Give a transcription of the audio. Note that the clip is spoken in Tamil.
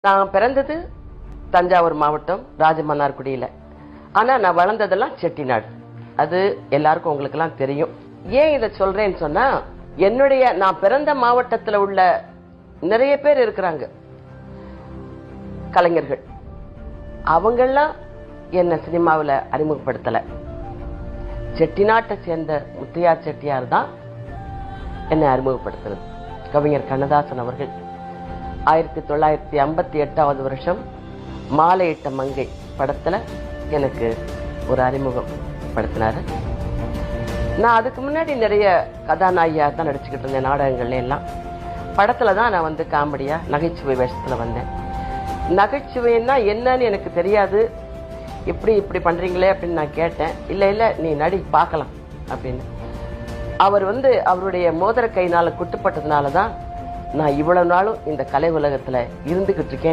நான் பிறந்தது தஞ்சாவூர் மாவட்டம் ராஜமன்னார்குடியில. ஆனா நான் வளர்ந்ததெல்லாம் செட்டிநாடு. அது எல்லாருக்கும் உங்களுக்கு எல்லாம் தெரியும். ஏன் இதை சொல்றேன்னு சொன்னா, நான் பிறந்த மாவட்டத்தில் உள்ள நிறைய பேர் இருக்கிறாங்க கலைஞர்கள். அவங்கெல்லாம் என்ன சினிமாவில் அறிமுகப்படுத்தல. செட்டிநாட்டை சேர்ந்த முத்தையா செட்டியார் தான் என்னை அறிமுகப்படுத்துறது. கவிஞர் கண்ணதாசன் அவர்கள் 1958 வருஷம் மாலையிட்ட மங்கை படத்துல எனக்கு ஒரு அறிமுகம் படுத்தினாரு. நான் அதுக்கு முன்னாடி நிறைய கதாநாயகியா தான் நடிச்சுக்கிட்டு இருந்தேன் நாடகங்கள்ல எல்லாம். படத்துல தான் நான் காமெடியா நகைச்சுவை வேஷத்துல வந்தேன். நகைச்சுவைன்னா என்னன்னு எனக்கு தெரியாது. இப்படி பண்றீங்களே அப்படின்னு நான் கேட்டேன். இல்ல நீ நடி பார்க்கலாம் அப்படின்னு. அவர் அவருடைய மோதிர கையினால குட்டுப்பட்டதுனாலதான் நான் இவ்வளவு நாளும் இந்த கலை உலகத்துல இருந்துகிட்டு இருக்கேன்.